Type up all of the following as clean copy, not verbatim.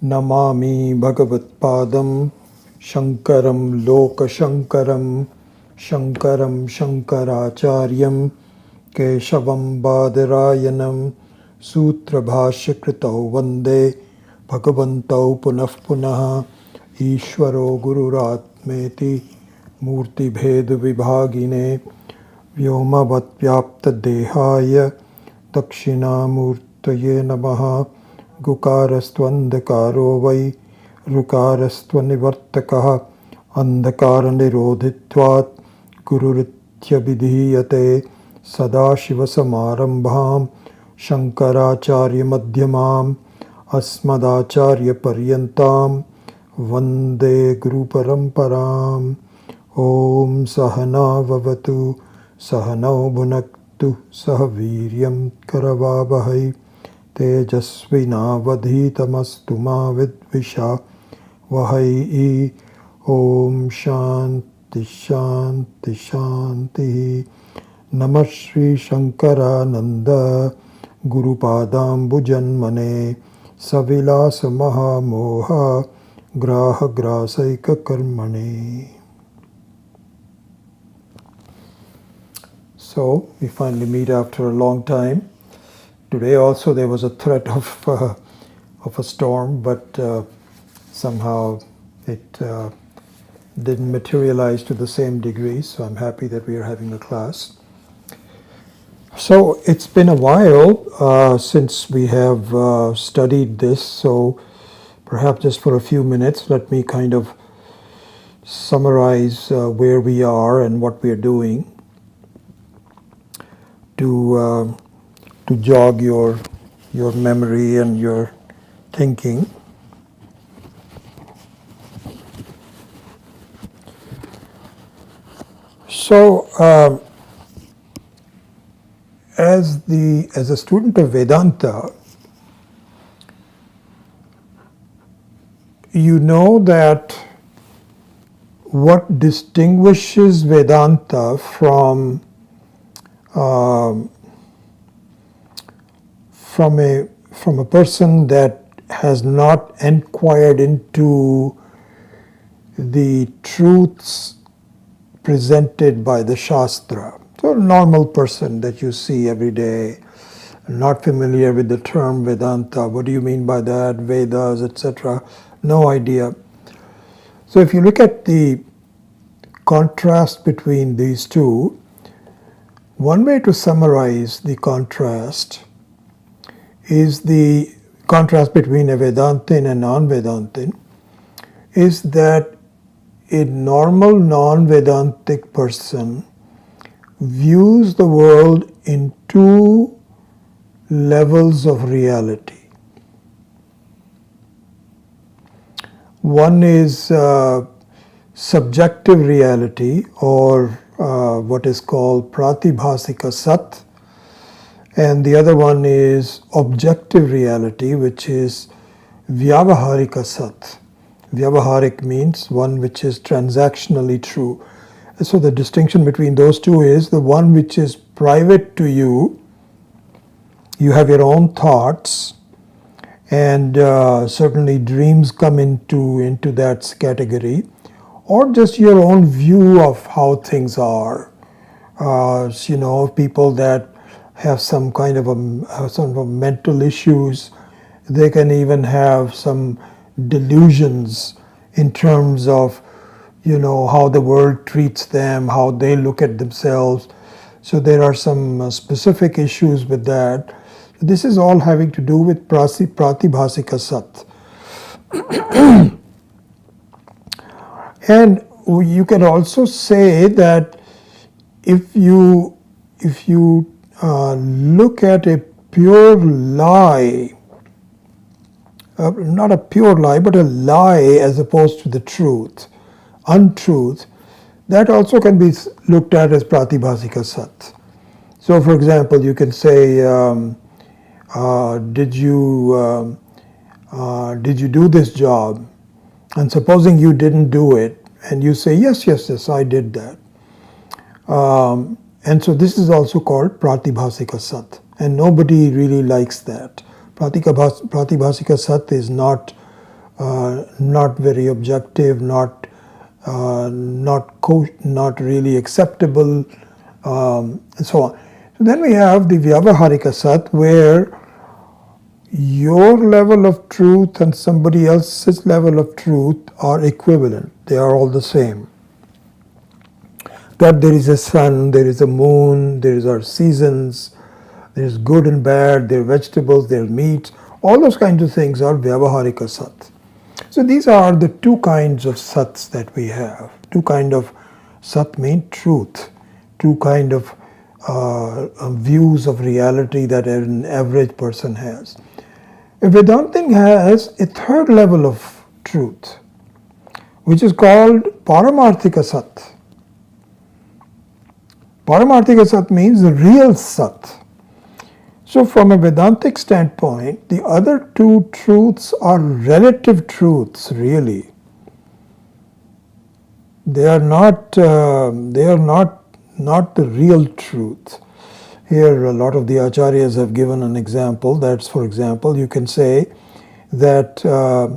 Namami Bhagavatpadam Shankaram Lokashankaram Shankaram Shankaracharyam Keshavam Badarayanam Sutra Bhashya Kritau Vande Bhagavantau Punah Punaha Ishvaro Gururatmeti Murti Bhedu Vibhagine Vyoma Vatvyapta Dehaya Dakshinamurtaye Namaha Gukarastvandakaro vai Rukarastvanivartakaha Andhakara nirodhitvat Gururitya vidhiyate Sadashiva samarambham Shankaracharya madhyamam Asmadacharya paryantam Vande Guru Paramparam. Om Sahana Vavatu Sahanau Bhunaktu Sahaviryam Karavavahai Tejasvinavadhitamastu ma vidvisha vahai. Om Shanti Shanti Shanti. Namah Shri Shankarananda Guru Padambu Janmane Savilasa Mahamoha Graha Grasaika Karmane. So we finally meet after a long time. Today also there was a threat of a storm, but somehow it didn't materialize to the same degree. So I'm happy that we are having a class. So it's been a while since we have studied this. So perhaps just for a few minutes, let me kind of summarize where we are and what we are doing to jog your memory and your thinking. So, as a student of Vedanta, you know that what distinguishes Vedanta from a person that has not inquired into the truths presented by the Shastra. So a normal person that you see every day, not familiar with the term Vedanta, what do you mean by that, Vedas, etc., no idea. So if you look at the contrast between these two, one way to summarize the contrast is the contrast between a Vedantin and non-Vedantin is that a normal non-Vedantic person views the world in two levels of reality. One is subjective reality, or what is called pratibhasika sat, and the other one is objective reality, which is vyavaharika sat. Vyavaharik means one which is transactionally true. So the distinction between those two is the one which is private to you, you have your own thoughts, and certainly dreams come into that category, or just your own view of how things are. People that have some kind of mental issues, they can even have some delusions in terms of how the world treats them, how they look at themselves. So there are some specific issues with that. This is all having to do with pratibhasika sat. And you can also say that if you look at a pure lie, not a pure lie, but a lie as opposed to the truth, untruth, that also can be looked at as pratibhasika sat. So, for example, you can say, did you do this job? And supposing you didn't do it, and you say, yes, I did that. And so this is also called pratibhasika sat, and nobody really likes that. Pratibhasika sat is not not very objective, not really acceptable, and so on. So then we have the Vyavaharika Sat, where your level of truth and somebody else's level of truth are equivalent. They are all the same. That there is a sun, there is a moon, there are seasons, there is good and bad, there are vegetables, there are meat. All those kinds of things are Vyavaharika Sat. So these are the two kinds of Sats that we have. Two kind of Sat mean truth. Two kind of views of reality that an average person has. A Vedantin has a third level of truth, which is called Paramarthika Sat. Paramarthika Sat means the real Sat. So from a Vedantic standpoint, the other two truths are relative truths, really. They are not the real truth. Here a lot of the acharyas have given an example. That's, for example, you can say that a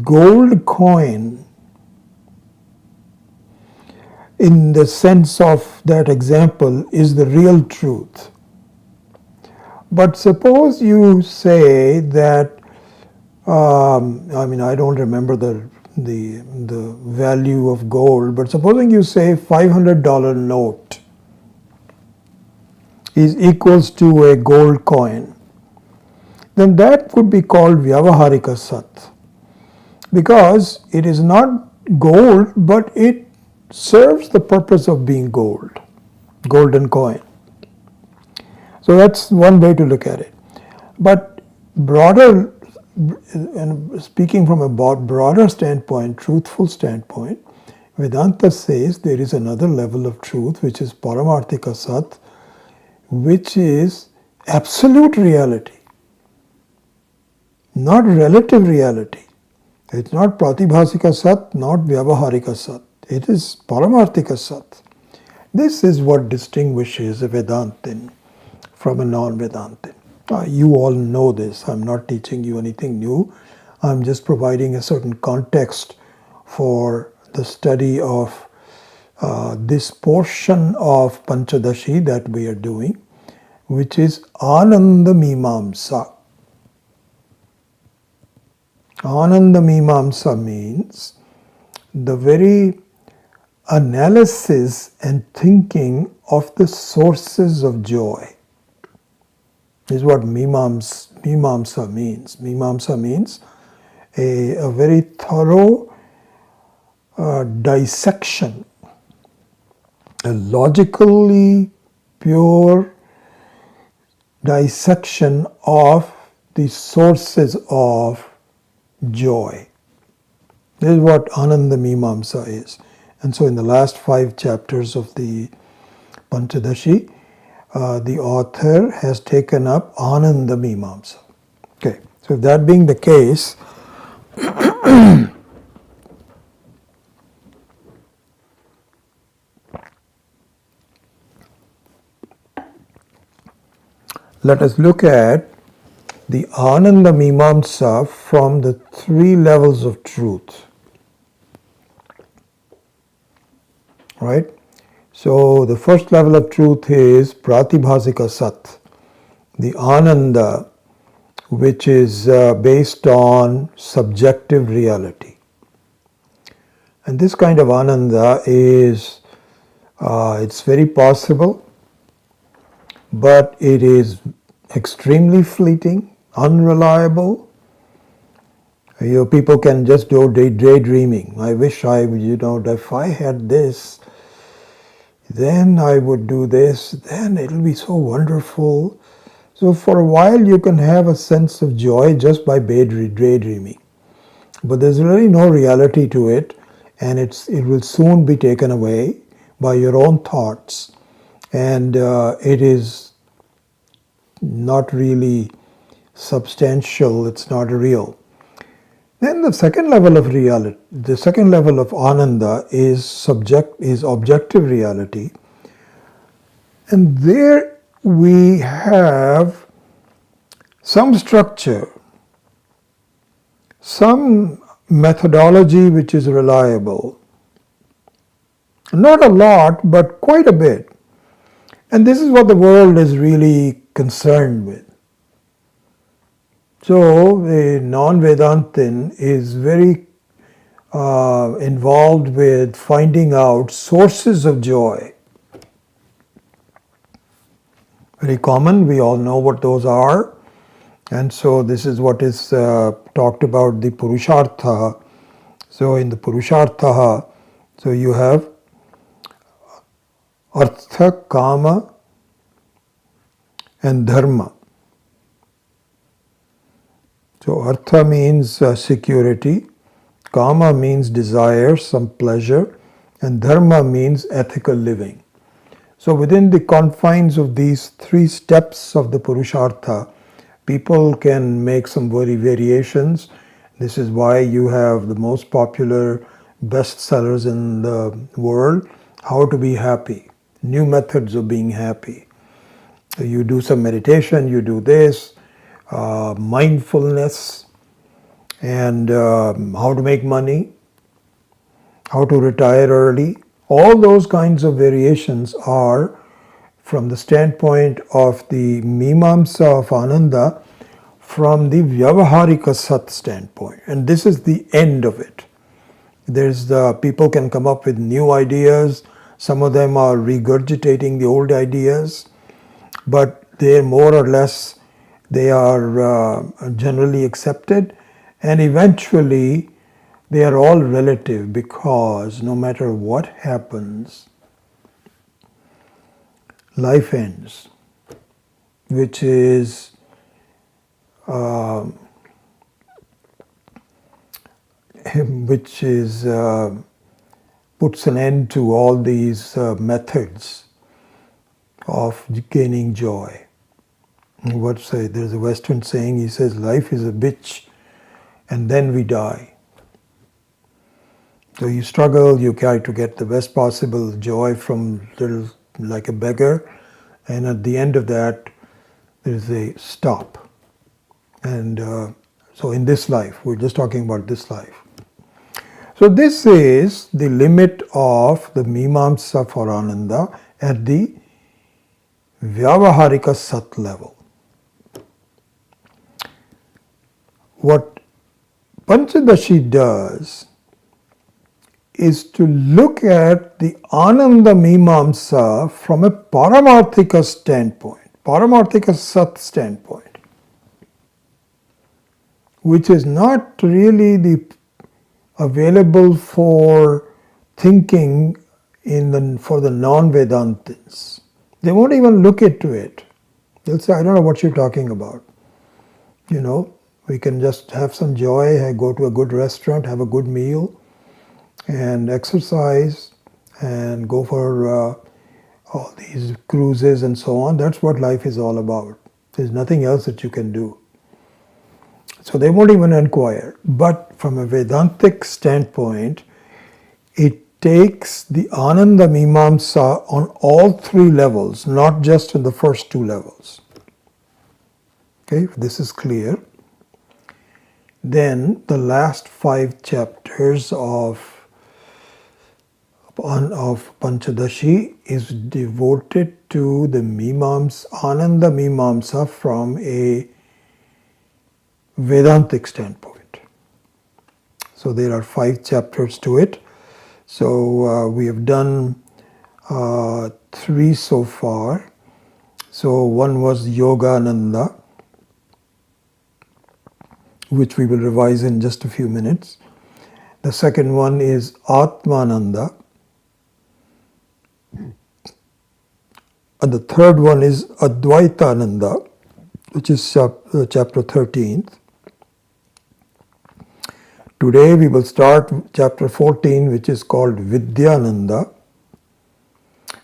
gold coin, in the sense of that example, is the real truth. But suppose you say that, I don't remember the value of gold, but supposing you say $500 note is equals to a gold coin, then that would be called Vyavaharika Sat, because it is not gold, but it serves the purpose of being gold, golden coin. So that's one way to look at it. But broader, and speaking from a broader standpoint, truthful standpoint, Vedanta says there is another level of truth, which is Paramarthika Sat, which is absolute reality, not relative reality. It's not Pratibhasika Sat, not Vyavaharika Sat. It is Paramarthika Sat. This is what distinguishes a Vedantin from a non-Vedantin. You all know this. I'm not teaching you anything new. I'm just providing a certain context for the study of this portion of Pancadasi that we are doing, which is Ananda Mimamsa. Ananda Mimamsa means the very analysis and thinking of the sources of joy. This is what Mimamsa means. Mimamsa means a very thorough dissection, a logically pure dissection of the sources of joy. This is what Ananda Mimamsa is. And so in the last 5 chapters of the Pancadasi, the author has taken up Ananda Mimamsa. Okay, so that being the case, let us look at the Ananda Mimamsa from the 3 levels of truth. Right? So the first level of truth is Pratibhasika Sat, the Ananda, which is based on subjective reality. And this kind of Ananda is, it's very possible, but it is extremely fleeting, unreliable. People can just do daydreaming. I wish if I had this, then I would do this, then it'll be so wonderful. So for a while you can have a sense of joy just by daydreaming. But there's really no reality to it, and it will soon be taken away by your own thoughts, and it is not really substantial, it's not real. Then the second level of reality, the second level of Ananda is objective reality. And there we have some structure, some methodology which is reliable. Not a lot, but quite a bit. And this is what the world is really concerned with. So a non-Vedantin is very involved with finding out sources of joy. Very common, we all know what those are. And so this is what is talked about, the Purushartha. So in the Purushartha, so you have Artha, Kama and Dharma. So Artha means security, Kama means desire, some pleasure, and Dharma means ethical living. So within the confines of these three steps of the Purushartha, people can make some variations. This is why you have the most popular bestsellers in the world, How to Be Happy, New Methods of Being Happy. So you do some meditation, you do this, mindfulness, and how to make money, how to retire early. All those kinds of variations are from the standpoint of the Mimamsa of Ananda, from the Vyavaharika Sat standpoint. And this is the end of it. There's people can come up with new ideas. Some of them are regurgitating the old ideas, but they're more or less, they are generally accepted, and eventually they are all relative, because no matter what happens, life ends, which is puts an end to all these methods of gaining joy. There's a Western saying, he says, life is a bitch and then we die. So you struggle, you try to get the best possible joy from little, like a beggar, and at the end of that there's a stop. And so in this life, we're just talking about this life. So this is the limit of the Mimamsa for Ananda at the Vyavaharika Sat level. What Pancadasi does is to look at the Ananda Mimamsa from a Paramarthika standpoint, Paramarthika Sat standpoint, which is not really available for thinking for the non-Vedantins. They won't even look into it. They'll say, I don't know what you're talking about. You know, we can just have some joy, go to a good restaurant, have a good meal, and exercise, and go for all these cruises and so on. That's what life is all about. There's nothing else that you can do. So they won't even inquire. But from a Vedantic standpoint, it takes the Ananda Mimamsa on all three levels, not just in the first two levels. Okay, if this is clear. Then the last 5 chapters of Pancadasi is devoted to the Ananda Mimamsa from a Vedantic standpoint. So there are 5 chapters to it. So we have done 3 so far. So one was Yogananda, which we will revise in just a few minutes. The second one is Atmananda. And the third one is Advaitananda, which is chapter 13th. Today we will start chapter 14, which is called Vidyananda,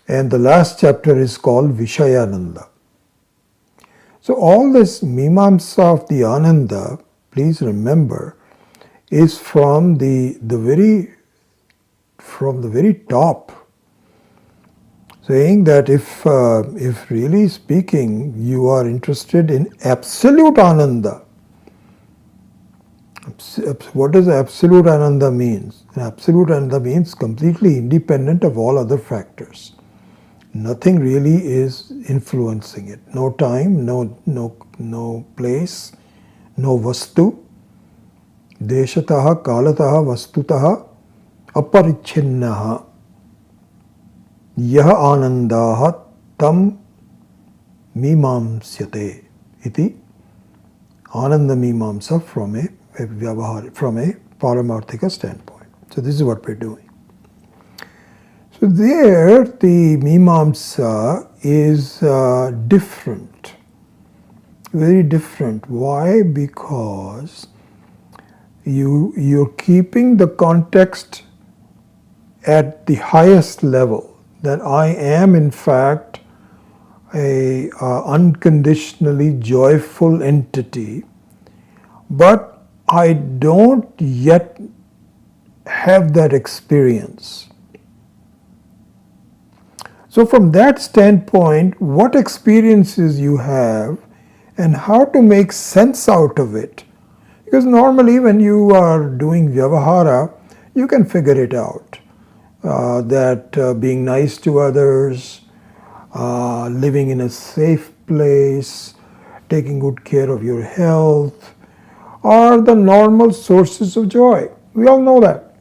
and the last chapter is called Vishayananda. So all this Mimamsa of the Ananda, please remember, is from the very top. saying that if really speaking you are interested in absolute ananda, what does absolute ananda means? Absolute ananda means completely independent of all other factors. Nothing really is influencing it. No time, no place, no vastu. Deshataha, kalataha, vastutaha, aparichinnaha. Yah anandaha tam mimamsyate. Iti ananda mimamsa from a paramarthika standpoint. So this is what we're doing. So there the mimamsa is different, very different. Why? Because you're keeping the context at the highest level, that I am in fact a unconditionally joyful entity, but I don't yet have that experience. So from that standpoint, what experiences you have and how to make sense out of it. Because normally when you are doing vyavahara, you can figure it out. That being nice to others, living in a safe place, taking good care of your health, are the normal sources of joy. We all know that.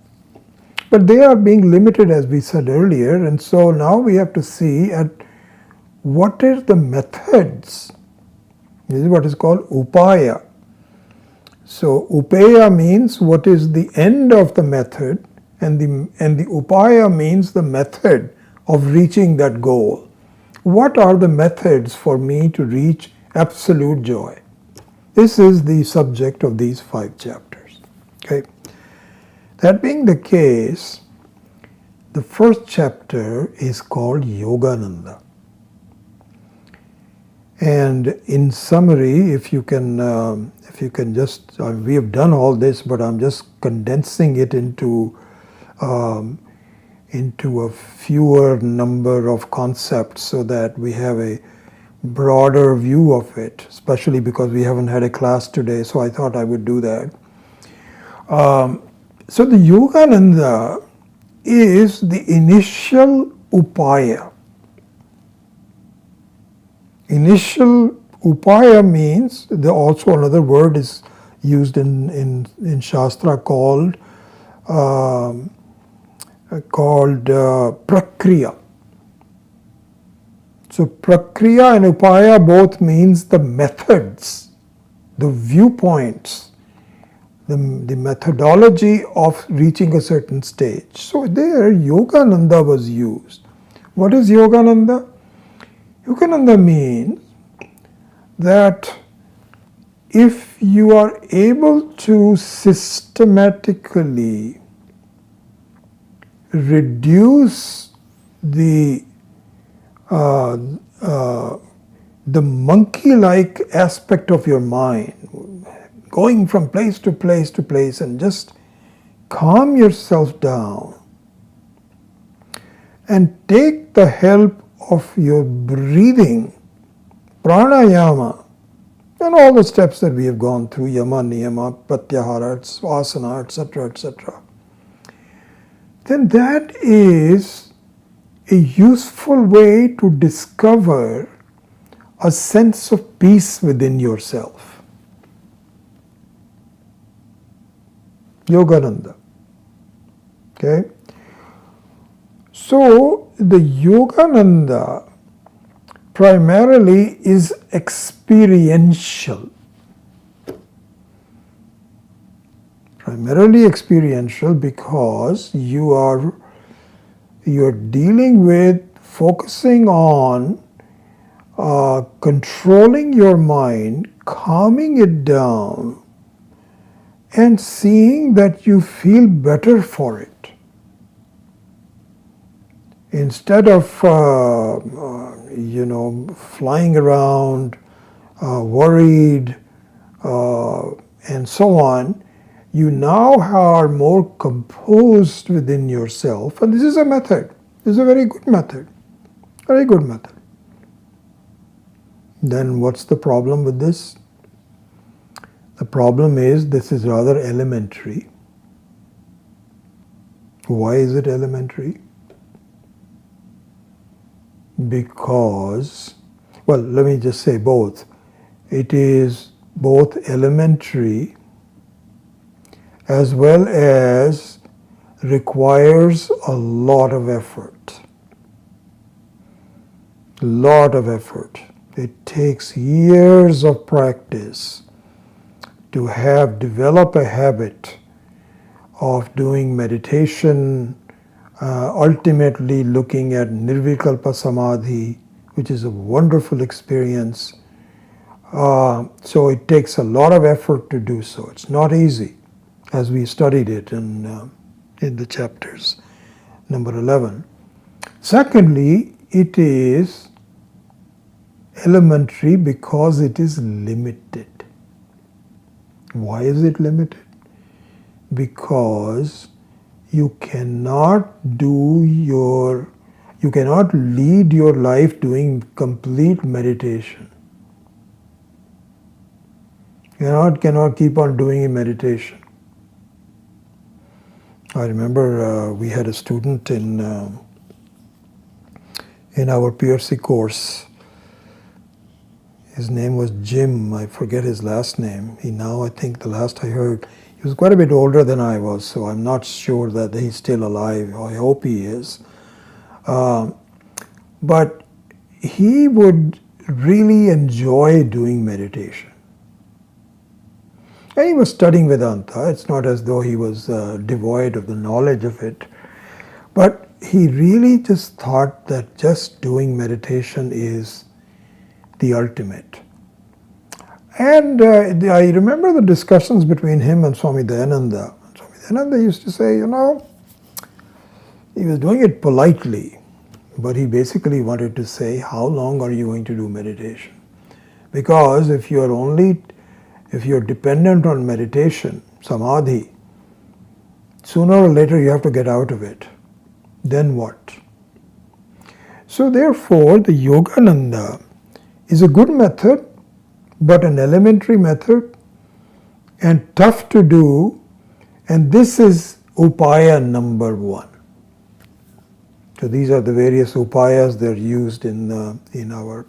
But they are being limited, as we said earlier, and so now we have to see at what are the methods. This is what is called upaya. So upaya means what is the end of the method, and the upaya means the method of reaching that goal. What are the methods for me to reach absolute joy? This is the subject of these 5 chapters. Okay. That being the case, the first chapter is called Yogananda. And in summary, if you can just, we have done all this, but I'm just condensing it into a fewer number of concepts so that we have a broader view of it, especially because we haven't had a class today, so I thought I would do that. So the Yogananda is the initial upaya. Initial upaya means, also another word is used in Shastra called prakriya. So prakriya and upaya both means the methods, the viewpoints, the methodology of reaching a certain stage. So there Yogananda was used. What is Yogananda? Yogananda means that if you are able to systematically reduce the monkey-like aspect of your mind, going from place to place to place, and just calm yourself down and take the help of your breathing, pranayama, and all the steps that we have gone through, yama, niyama, pratyahara, asana, etc., etc., then that is a useful way to discover a sense of peace within yourself. Yogananda. Okay? So the Yogananda primarily is experiential. Primarily experiential because you're dealing with focusing on controlling your mind, calming it down, and seeing that you feel better for it. Instead of flying around, worried, and so on, you now are more composed within yourself. And this is a method. This is a very good method Very good method. Then what's the problem with this? The problem is this is rather elementary. Why is it elementary? Because, well, let me just say both. It is both elementary as well as requires a lot of effort. Lot of effort. It takes years of practice to develop a habit of doing meditation, ultimately looking at nirvikalpa samadhi, which is a wonderful experience. So it takes a lot of effort to do so. It's not easy, as we studied it in the chapters number 11. Secondly, it is elementary because it is limited. Why is it limited? Because you cannot lead your life doing complete meditation. You cannot keep on doing meditation. I remember we had a student in our PRC course. His name was Jim. I forget his last name. I think the last I heard, he was quite a bit older than I was, so I'm not sure that he's still alive. I hope he is. But he would really enjoy doing meditation. And he was studying Vedanta. It's not as though he was devoid of the knowledge of it. But he really just thought that just doing meditation is the ultimate. And I remember the discussions between him and Swami Dayananda. Swami Dayananda used to say, he was doing it politely, but he basically wanted to say, how long are you going to do meditation? Because if you're dependent on meditation, samadhi, sooner or later you have to get out of it. Then what? So therefore, the Yogananda is a good method, but an elementary method and tough to do, and this is upaya number 1. So these are the various upayas that are used in our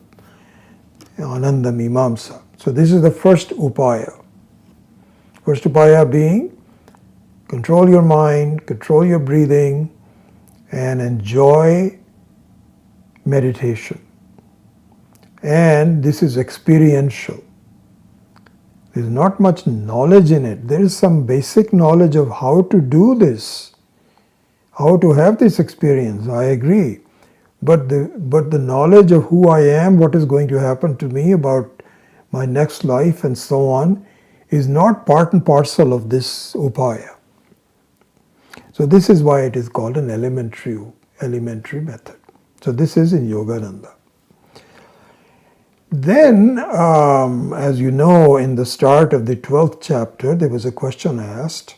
Ananda Mimamsa. So this is the first upaya. First upaya being control your mind, control your breathing, and enjoy meditation. And this is experiential. There's not much knowledge in it. There is some basic knowledge of how to do this, how to have this experience, I agree. But the knowledge of who I am, what is going to happen to me, about my next life and so on, is not part and parcel of this upaya. So this is why it is called an elementary method. So this is in Yogananda. Then, as you know, in the start of the 12th chapter, there was a question asked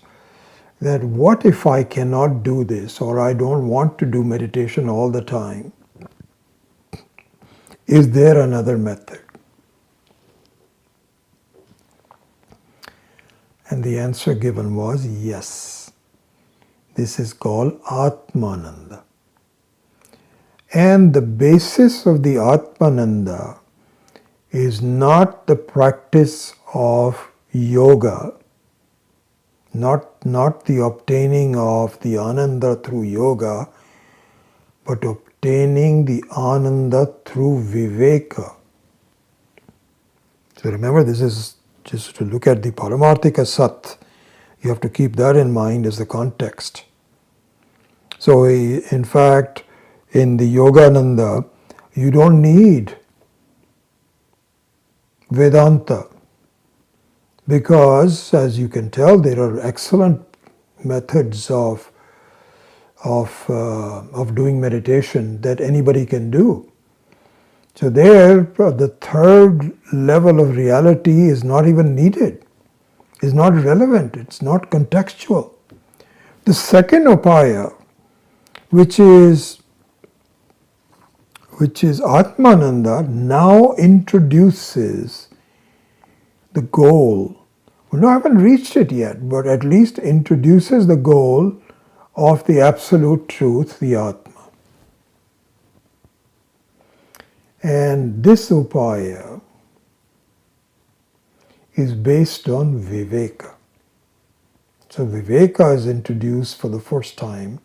that what if I cannot do this, or I don't want to do meditation all the time? Is there another method? And the answer given was yes. This is called Atmananda. And the basis of the Atmananda is not the practice of yoga, not the obtaining of the Ananda through yoga, but obtaining the Ananda through Viveka. So remember, this is just to look at the Paramarthika Sat. You have to keep that in mind as the context. So in fact, in the Yogananda, you don't need Vedanta, because as you can tell, there are excellent methods of doing meditation that anybody can do. So there, the third level of reality is not even needed, is not relevant, it's not contextual. The second upaya, which is which is Atmananda, now introduces the goal. We haven't reached it yet, but at least introduces the goal of the absolute truth, the Atma. And this upaya is based on Viveka. So Viveka is introduced for the first time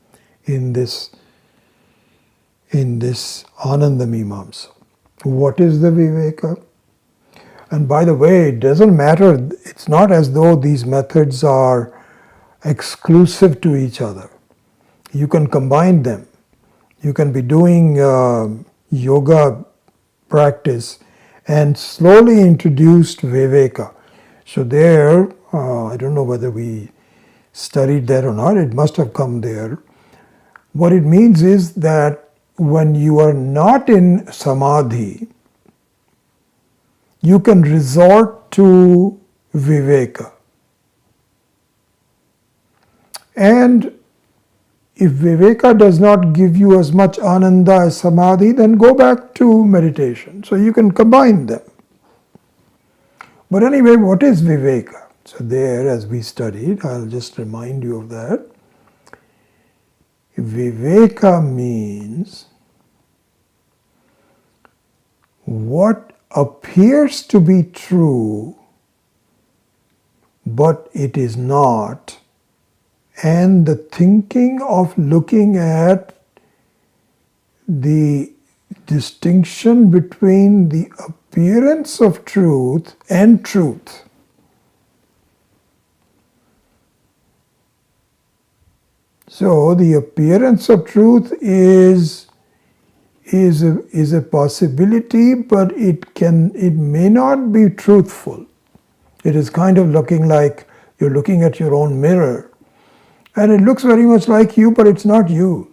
in this Ananda Mimamsa. What is the Viveka? And by the way, it doesn't matter, it's not as though these methods are exclusive to each other. You can combine them. You can be doing yoga practice and slowly introduced Viveka. So there, I don't know whether we studied that or not, it must have come there. What it means is that when you are not in samadhi, you can resort to Viveka. And if Viveka does not give you as much ananda as samadhi, then go back to meditation. So you can combine them. But anyway, what is Viveka? So there, as we studied, I'll just remind you of that. Viveka means what appears to be true, but it is not, and the thinking of looking at the distinction between the appearance of truth and truth. So the appearance of truth is a possibility, but it may not be truthful. It is kind of looking like you're looking at your own mirror, and it looks very much like you, but it's not you.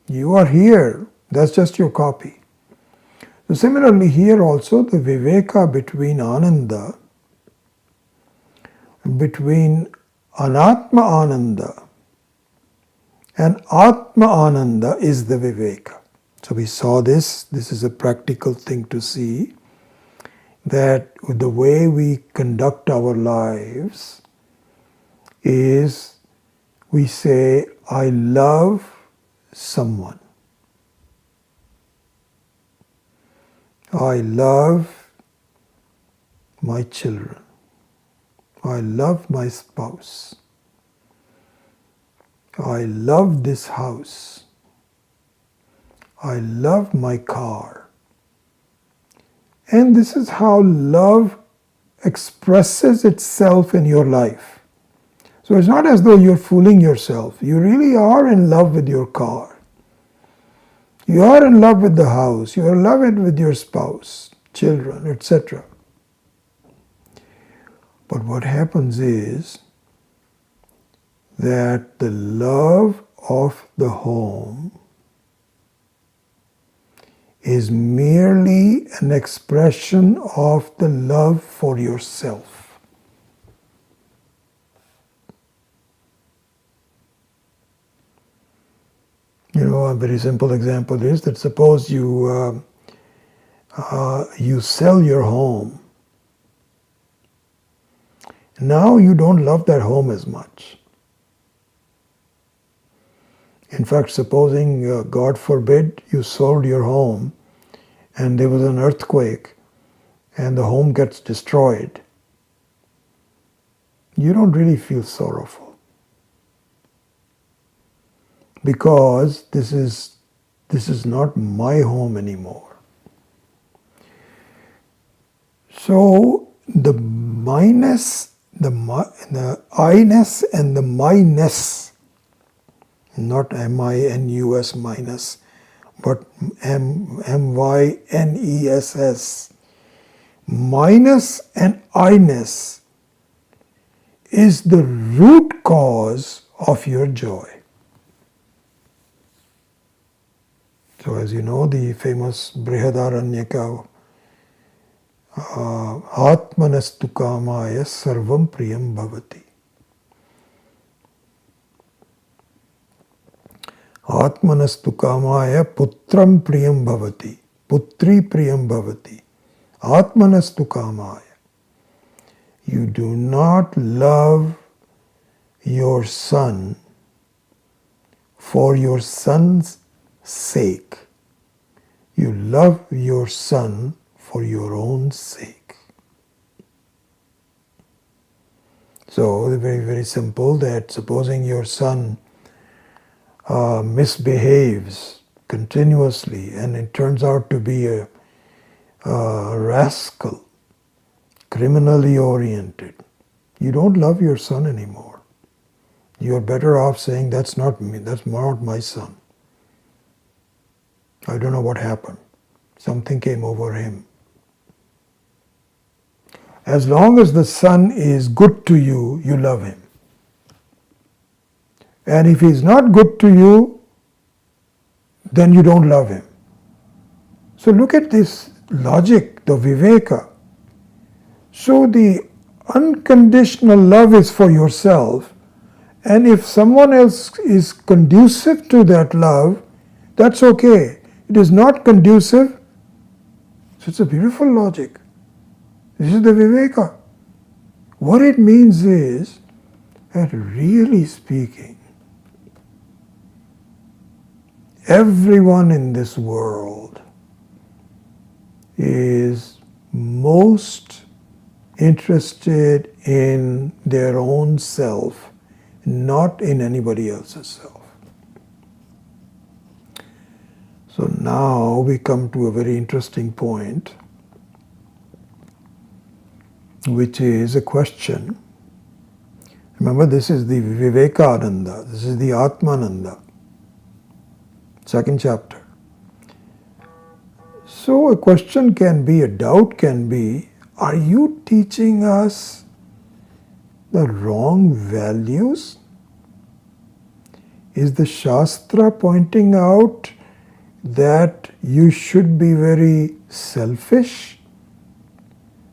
You are here. That's just your copy. So similarly here also, the Viveka between Ananda, between Anatma Ananda and Atma Ananda is the Viveka. So we saw this. This is a practical thing to see, that the way we conduct our lives is we say, I love someone. I love my children. I love my spouse. I love this house. I love my car. And this is how love expresses itself in your life. So it's not as though you're fooling yourself. You really are in love with your car. You are in love with the house. You are in love with your spouse, children, etc. But what happens is that the love of the home is merely an expression of the love for yourself. You know, a very simple example is that suppose you sell your home. Now you don't love that home as much. In fact, supposing, God forbid, you sold your home and there was an earthquake and the home gets destroyed, you don't really feel sorrowful, because this is not my home anymore. So the I-ness and the my-ness, not M-I-N-U-S minus, but M-Y-N-E-S-S. Minus and I-ness is the root cause of your joy. So as you know, the famous Brihadaranyaka, Atmanastu kamaya sarvam priyam bhavati. Atmanastu kamaya putram priyam bhavati. Putri priyam bhavati. Atmanastu kamaya. You do not love your son for your son's sake. You love your son for your own sake. So, very, very simple, that supposing your son misbehaves continuously and it turns out to be a rascal, criminally oriented, you don't love your son anymore. You're better off saying, that's not me, that's not my son. I don't know what happened. Something came over him. As long as the son is good to you, you love him. And if he's not good to you, then you don't love him. So look at this logic, the viveka. So the unconditional love is for yourself, and if someone else is conducive to that love, that's okay. It is not conducive, so it's a beautiful logic. This is the viveka. What it means is that really speaking, everyone in this world is most interested in their own self, not in anybody else's self. So now we come to a very interesting point, which is a question. Remember, this is the Vivekananda, this is the Atmananda, second chapter. So a question can be, a doubt can be, are you teaching us the wrong values? Is the Shastra pointing out that you should be very selfish?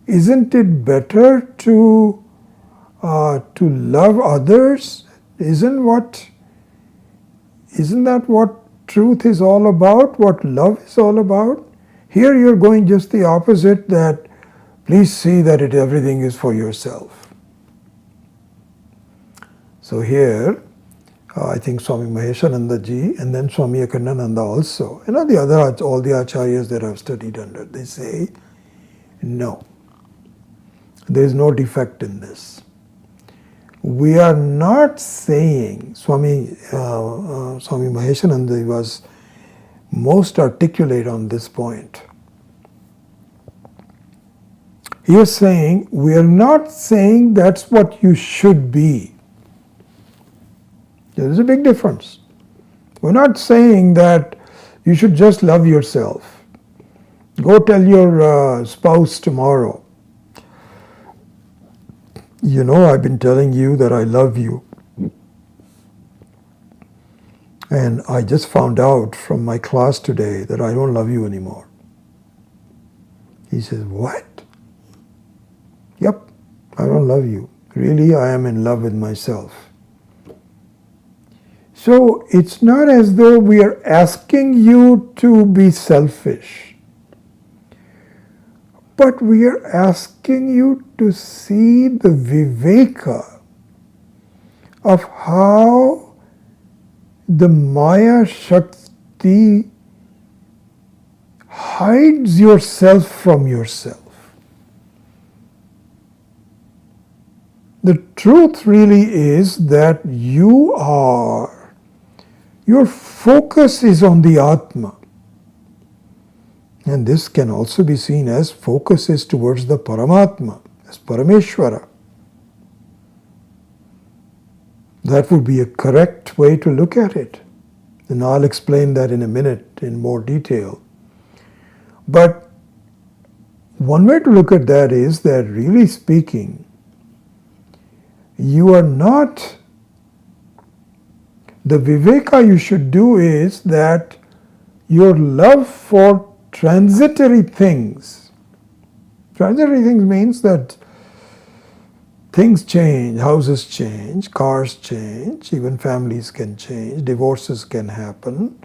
Isn't it better to love others? Isn't that what truth is all about? What love is all about? Here you're going just the opposite, that please see that everything is for yourself. So here, I think Swami Maheshananda ji and then Swami Akhandananda also, all the acharyas that I've studied under, they say, no, there is no defect in this. We are not saying, Swami Maheshananda was most articulate on this point. He was saying, we are not saying that's what you should be. There is a big difference. We're not saying that you should just love yourself. Go tell your spouse tomorrow, you know, I've been telling you that I love you. And I just found out from my class today that I don't love you anymore. He says, what? Yep, I don't love you. Really, I am in love with myself. So it's not as though we are asking you to be selfish, but we are asking you to see the viveka of how the Maya Shakti hides yourself from yourself. The truth really is that your focus is on the Atma. And this can also be seen as focus is towards the Paramatma, as Parameshwara. That would be a correct way to look at it. And I'll explain that in a minute in more detail. But one way to look at that is that, really speaking, you are not, the viveka you should do is that your love for transitory things means that Things change, houses change, cars change, even families can change, divorces can happen,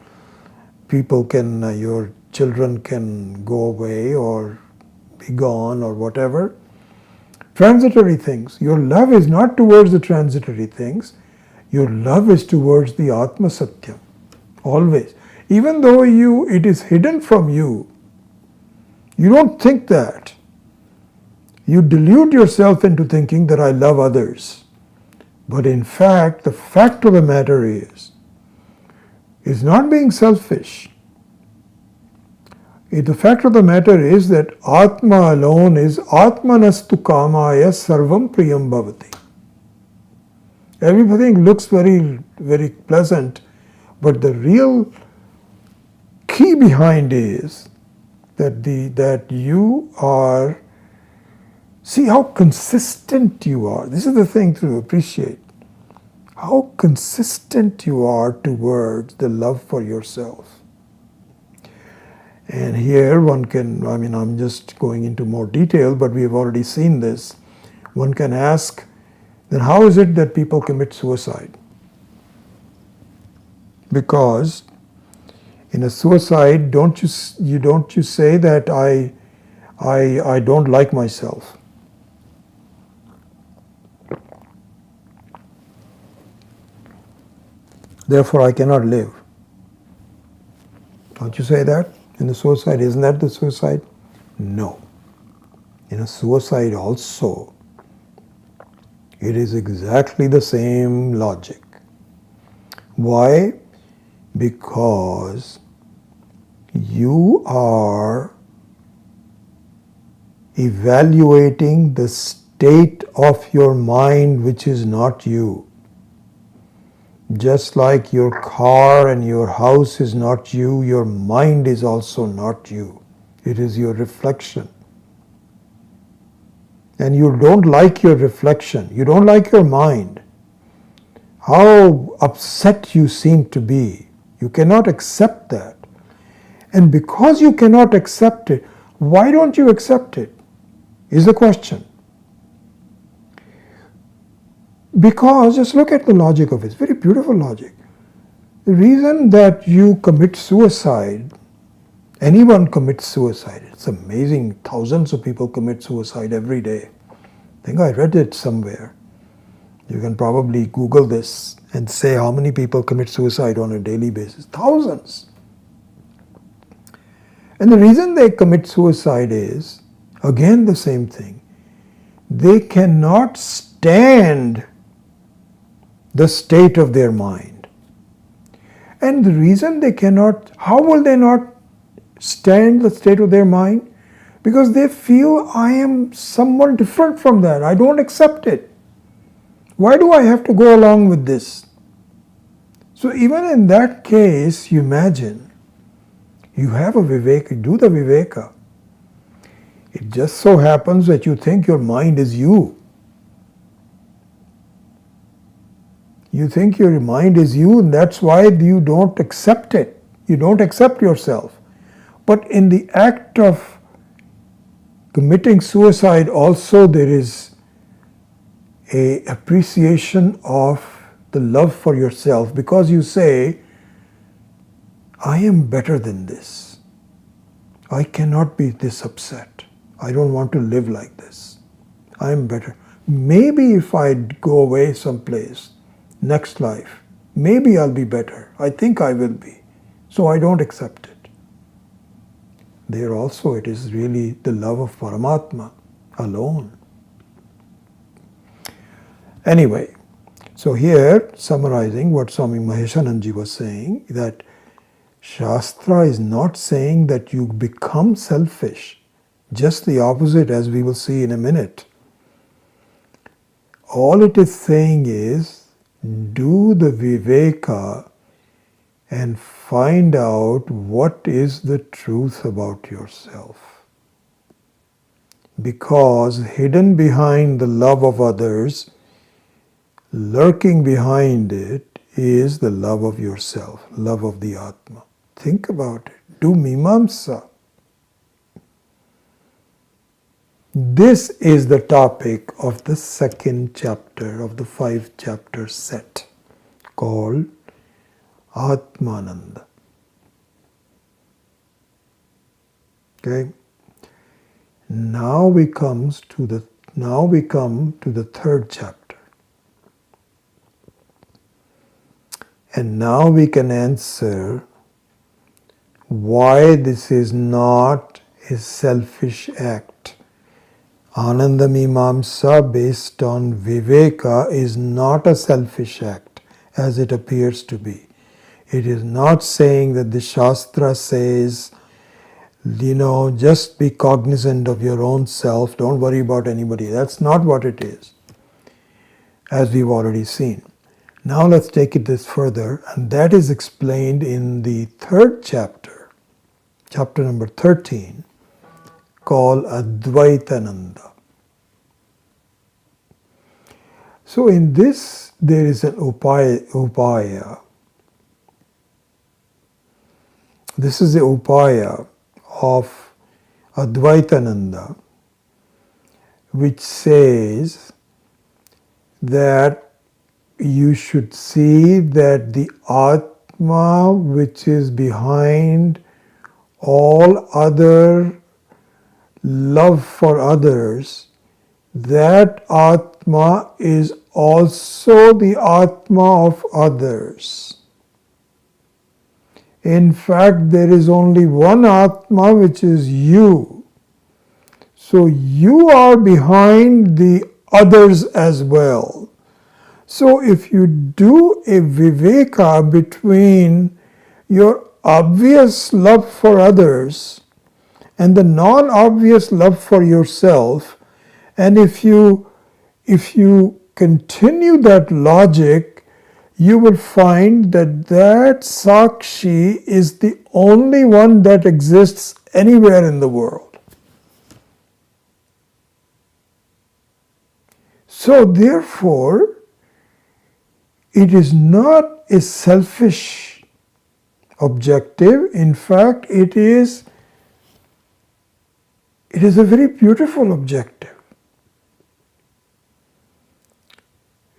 people can, your children can go away or be gone or whatever. Transitory things. Your love is not towards the transitory things. Your love is towards the Atma Satyam. Always. Even though it is hidden from you, you don't think that. You delude yourself into thinking that I love others. But in fact, the fact of the matter is not being selfish. The fact of the matter is that Atma alone is Atmanastu Kamaya Sarvam Priyam Bhavati. Everything looks very, very pleasant, but the real key behind is that you are, see how consistent you are. This is the thing to appreciate. How consistent you are towards the love for yourself. And here one can, I'm just going into more detail, but we have already seen this. One can ask, then how is it that people commit suicide? Because in a suicide, don't you say that I don't like myself. Therefore, I cannot live. Don't you say that in the suicide? Isn't that the suicide? No. In a suicide also, it is exactly the same logic. Why? Because you are evaluating the state of your mind which is not you. Just like your car and your house is not you, your mind is also not you. It is your reflection. And you don't like your reflection. You don't like your mind. How upset you seem to be. You cannot accept that. And because you cannot accept it, why don't you accept it? Is the question. Because, just look at the logic of it. It's very beautiful logic. The reason that you commit suicide, anyone commits suicide. It's amazing. Thousands of people commit suicide every day. I think I read it somewhere. You can probably Google this and say how many people commit suicide on a daily basis. Thousands. And the reason they commit suicide is, again, the same thing. They cannot stand the state of their mind. And the reason they cannot, how will they not stand the state of their mind? Because they feel I am someone different from that. I don't accept it. Why do I have to go along with this? So even in that case, you imagine, you have a viveka, do the viveka. It just so happens that you think your mind is you. You think your mind is you, and that's why you don't accept it. You don't accept yourself. But in the act of committing suicide also there is an appreciation of the love for yourself, because you say, I am better than this. I cannot be this upset. I don't want to live like this. I am better. Maybe if I go away someplace, next life, maybe I'll be better. I think I will be. So I don't accept it. There also it is really the love of Paramatma alone. Anyway, so here summarizing what Swami Maheshananji was saying, that Shastra is not saying that you become selfish. Just the opposite, as we will see in a minute. All it is saying is, do the viveka and find out what is the truth about yourself. Because hidden behind the love of others, lurking behind it, is the love of yourself, love of the Atma. Think about it. Do mimamsa. This is the topic of the second chapter of the 5-chapter set called Atmananda. Okay. Now we come to the third chapter. And now we can answer why this is not a selfish act. Anandamimamsa based on Viveka is not a selfish act as it appears to be. It is not saying that the Shastra says, just be cognizant of your own self, don't worry about anybody. That's not what it is, as we've already seen. Now let's take it this further, and that is explained in the third chapter, chapter number 13, called Advaitananda. So in this, there is an upaya. This is the upaya of Advaitananda, which says that you should see that the Atma which is behind all other love for others, that Atma is also the Atma of others. In fact, there is only one Atma, which is you. So you are behind the others as well. So if you do a viveka between your obvious love for others and the non-obvious love for yourself, and if you continue that logic, you will find that Sakshi is the only one that exists anywhere in the world. So therefore, it is not a selfish objective. In fact, it is a very beautiful objective.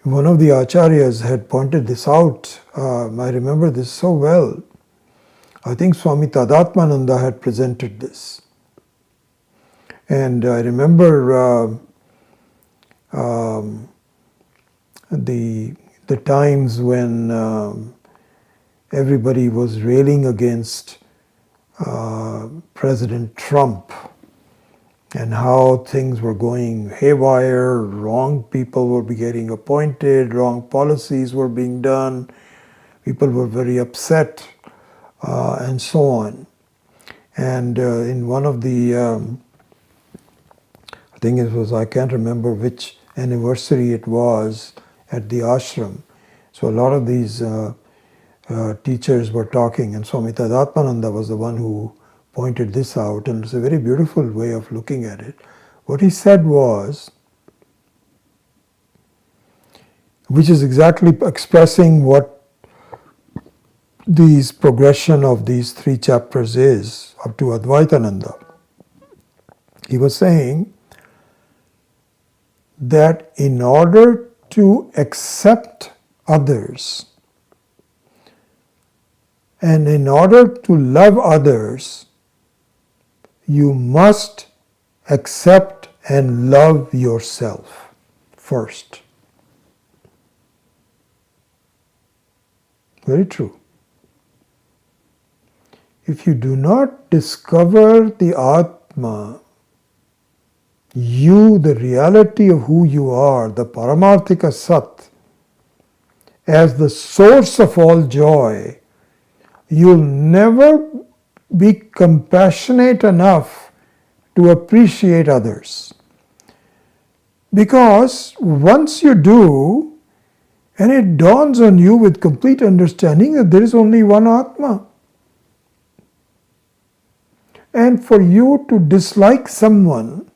One of the acharyas had pointed this out. I remember this so well. I think Swami Tadatmananda had presented this. And I remember the times when everybody was railing against President Trump and how things were going haywire, wrong people were getting appointed, wrong policies were being done, people were very upset, and so on. And in one of the, I think it was, I can't remember which anniversary it was at the ashram. So a lot of these teachers were talking, and Swami Tadatmananda was the one who pointed this out, and it's a very beautiful way of looking at it. What he said was, which is exactly expressing what these progression of these 3 chapters is up to Advaitananda. He was saying that in order to accept others and in order to love others, you must accept and love yourself first. Very true. If you do not discover the Atma, you, the reality of who you are, the Paramarthika Sat, as the source of all joy, you'll never be compassionate enough to appreciate others. Because once you do, and it dawns on you with complete understanding that there is only one Atma. And for you to dislike someone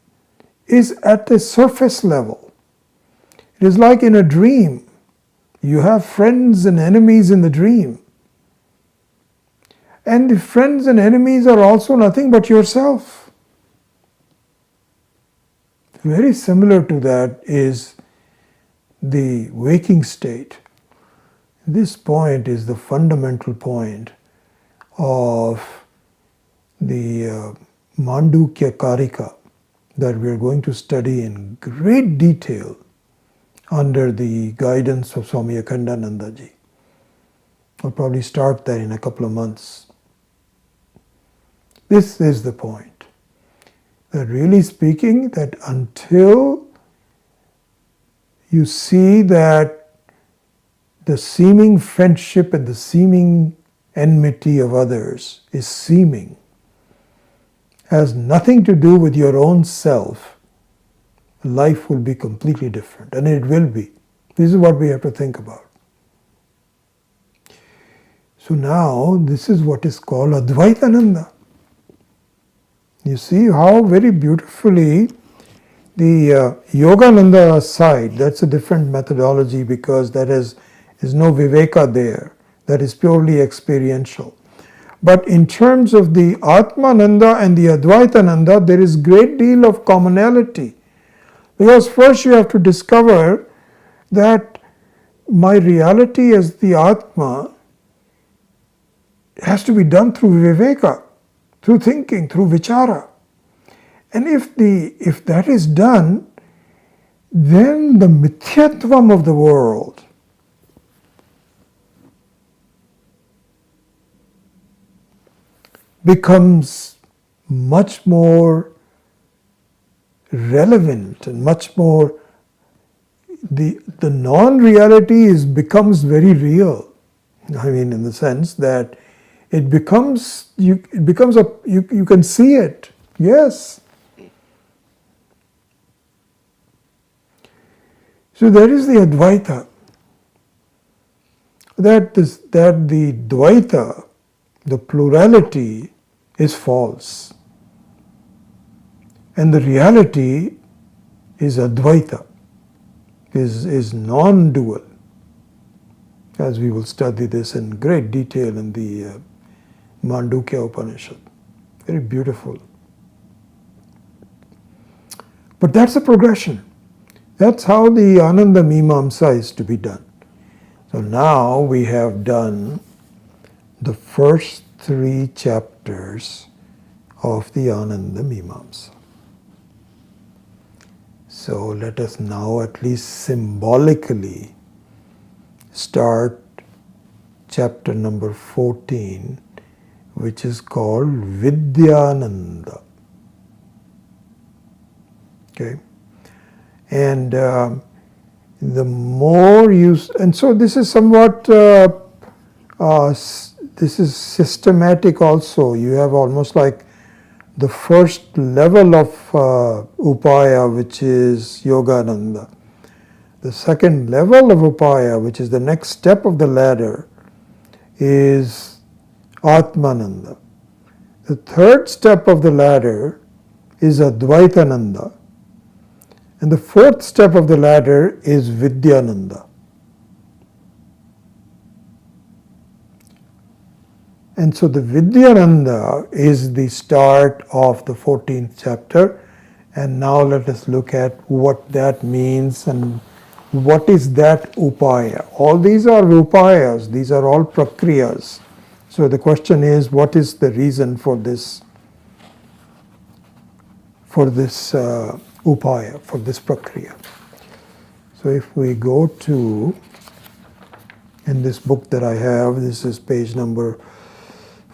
is at a surface level. It is like in a dream. You have friends and enemies in the dream. And the friends and enemies are also nothing but yourself. Very similar to that is the waking state. This point is the fundamental point of the Mandukya Karika that we are going to study in great detail under the guidance of Swami Akhandananda ji. I'll probably start that in a couple of months. This is the point. That really speaking, that until you see that the seeming friendship and the seeming enmity of others is seeming, has nothing to do with your own self, life will be completely different. And it will be. This is what we have to think about. So now, this is what is called Advaitananda. You see how very beautifully the Yogananda side, that's a different methodology because is no Viveka there. That is purely experiential. But in terms of the Atmananda and the Advaitananda, there is great deal of commonality. Because first you have to discover that my reality as the Atma has to be done through Viveka, through thinking, through Vichara. And if that is done, then the Mithyatvam of the world becomes much more relevant and much more, the non-reality becomes very real. I mean, in the sense that you can see it. Yes. So there is the Advaita. That the Dvaita, the plurality, is false. And the reality is Advaita, is non-dual. As we will study this in great detail in the Mandukya Upanishad. Very beautiful. But that's a progression. That's how the Ananda Mimamsa is to be done. So now we have done the first 3 chapters of the Ananda Mimamsa. So let us now at least symbolically start chapter number 14, which is called Vidyananda. Okay? And the more you, and so this is somewhat, this is systematic also. You have almost like the first level of upaya, which is Yogananda. The second level of upaya, which is the next step of the ladder, is Atmananda. The third step of the ladder is Advaitananda. And the fourth step of the ladder is Vidyananda. And so the Vidyananda is the start of the 14th chapter. And now let us look at what that means and what is that upaya. All these are upayas, these are all prakriyas. So the question is, what is the reason for this upaya, for this prakriya? So if we go to, in this book that I have, this is page number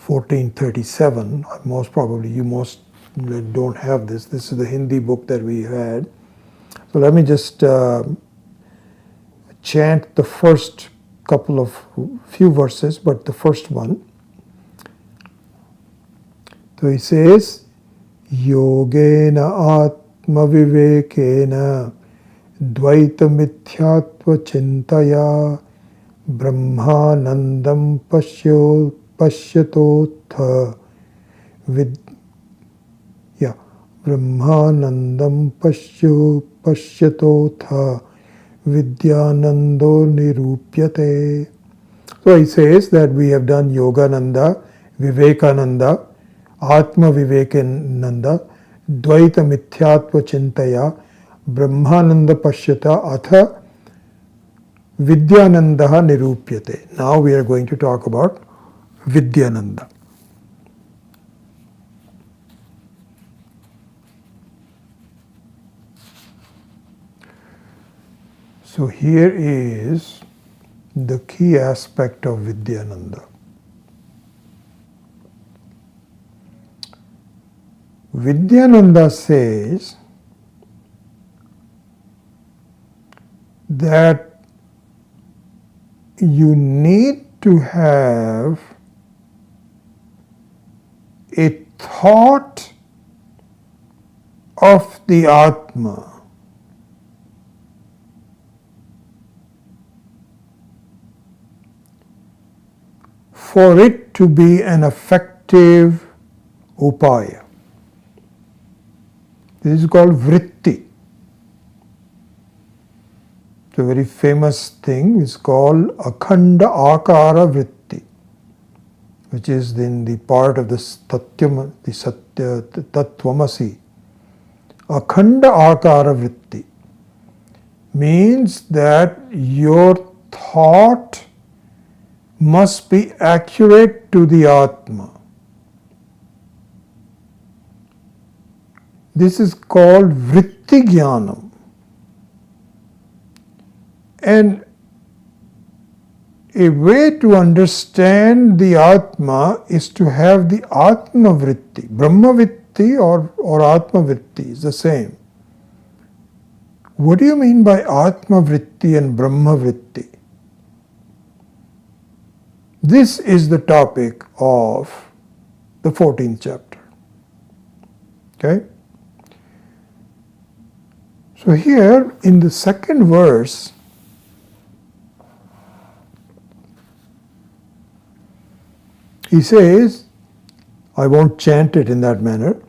1437. Most probably you most don't have this. This is the Hindi book that we had. So let me just chant the first few verses, but the first one. So he says, Yogena Atma Vivekena Dvaita Mithyatva Chintaya Brahmanandam Pashyatotha Brahmanandam Pashyatotha Vidyanando Nirupyate. So he says that we have done Yogananda, Vivekananda, Atma Vivekananda, Dvaita Mithyatva Chintaya, Brahmananda Pashyata Atha Vidyanandaha Nirupyate. Now we are going to talk about Vidyananda. So here is the key aspect of Vidyananda. Vidyananda says that you need to have a thought of the Atma for it to be an effective upaya. This is called vritti. It's a very famous thing. It's called akhanda akara vritti, which is in the part of the tatyam, the satya, the tattvamasi. Akhanda akara vritti means that your thought must be accurate to the Atma. This is called vritti jnanam. And a way to understand the Atma is to have the Atma vritti. Brahma vritti or Atma vritti is the same. What do you mean by Atma vritti and Brahma vritti? This is the topic of the 14th chapter. Okay? So here in the second verse, he says, I won't chant it in that manner,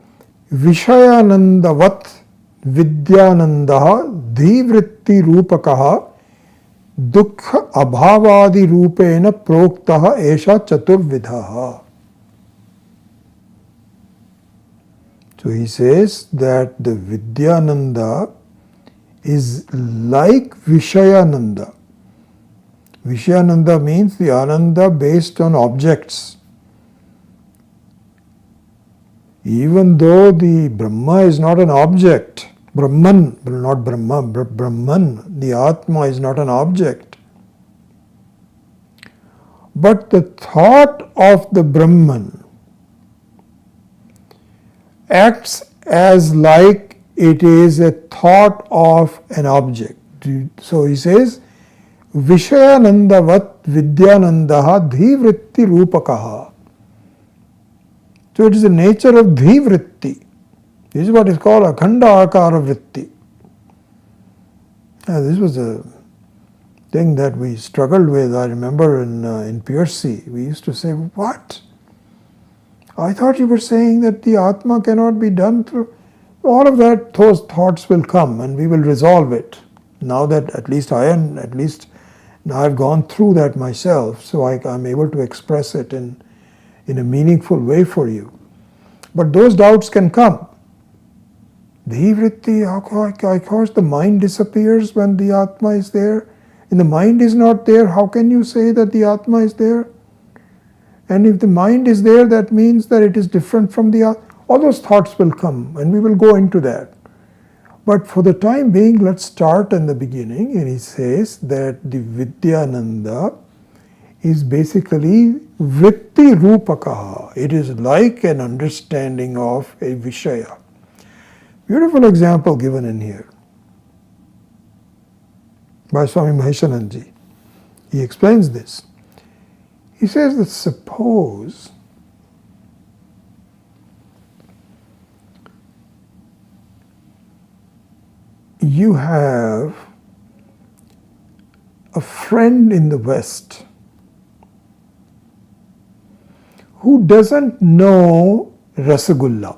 Vishayanandavat Vidyanandaha Dhivritti Rupakaha Dukha Abhavadi Rupena Proktaha Esha Chaturvidhaha. So he says that the Vidyananda is like Vishayananda. Vishayananda means the Ananda based on objects. Even though the Brahma is not an object, Brahman, not Brahma, Brahman, the Atma is not an object. But the thought of the Brahman acts as like it is a thought of an object. So he says, Vishayanandavat Vidyanandaha Dhivritti Rupakaha. So it is the nature of Dhivritti. This is what is called Akhanda Akara Vritti. This was a thing that we struggled with. I remember in Piercy, we used to say, what? I thought you were saying that the Atma cannot be done through. All of that, those thoughts will come and we will resolve it. Now that at least now I've gone through that myself, so I'm able to express it in a meaningful way for you. But those doubts can come. Dhivritti, of course the mind disappears when the Atma is there. And the mind is not there, how can you say that the Atma is there? And if the mind is there, that means that it is different from the Atma. All those thoughts will come and we will go into that. But for the time being, let's start in the beginning. And he says that the Vidyananda is basically vritti rupakaha. It is like an understanding of a Vishaya. Beautiful example given in here by Swami Maheshananji. He explains this. He says that suppose you have a friend in the West who doesn't know Rasagulla.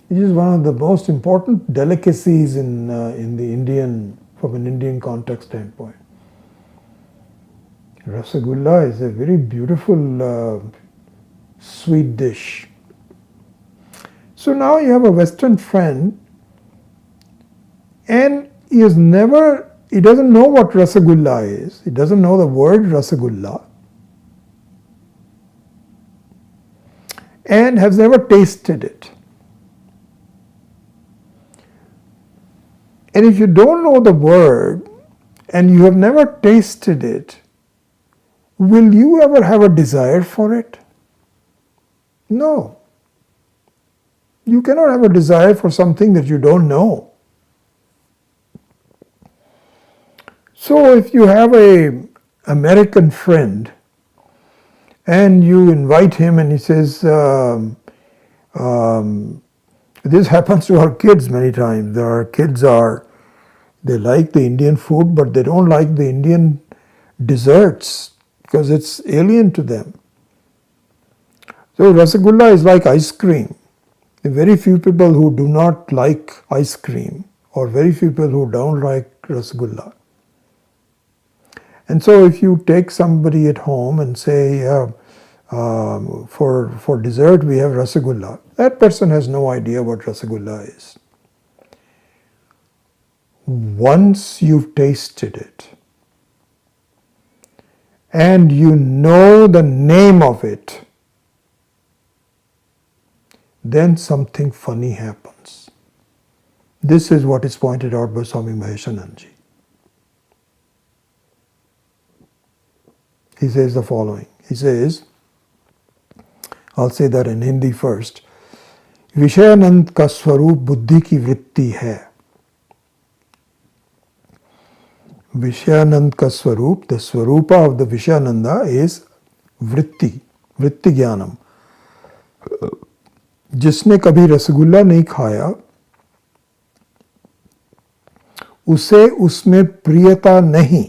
It is one of the most important delicacies in the Indian, from an Indian context standpoint. Rasagulla is a very beautiful sweet dish. So now you have a Western friend And he doesn't know what Rasagulla is. He doesn't know the word Rasagulla. And has never tasted it. And if you don't know the word and you have never tasted it, will you ever have a desire for it? No. You cannot have a desire for something that you don't know. So if you have an American friend and you invite him and he says, this happens to our kids many times. Our kids they like the Indian food, but they don't like the Indian desserts because it's alien to them. So Rasagulla is like ice cream. There are very few people who do not like ice cream, or very few people who don't like Rasagulla. And so if you take somebody at home and say, for dessert we have Rasagulla, that person has no idea what Rasagulla is. Once you've tasted it and you know the name of it, then something funny happens. This is what is pointed out by Swami Maheshananji. He says the following. He says, I'll say that in Hindi first. Vishayanand ka swarup buddhi ki vritti hai. Vishayanand ka swarup, the swarupa of the Vishayananda is vritti, vritti jnanam. जिसने कभी रसगुल्ला नहीं खाया उसे उसमें प्रियता नहीं,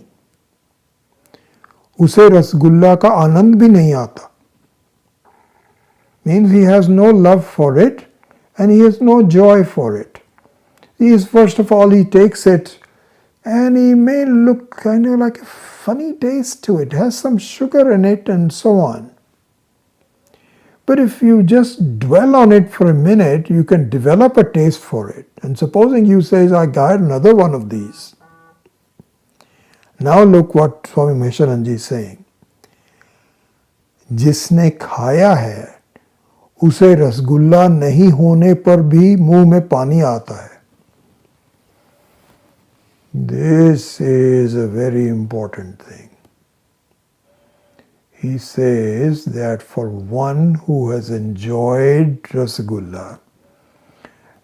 उसे रसगुल्ला का आनंद भी नहीं आता. Means he has no love for it and he has no joy for it. First of all, he takes it and he may look kind of like a funny taste to it, has some sugar in it and so on. But if you just dwell on it for a minute, you can develop a taste for it. And supposing you say, I got another one of these. Now look what Swami Maheshananji is saying. जिसने खाया है उसे रसगुल्ला नहीं होने पर भी मुंह में पानी आता है. This is a very important thing. He says that for one who has enjoyed Rasagulla,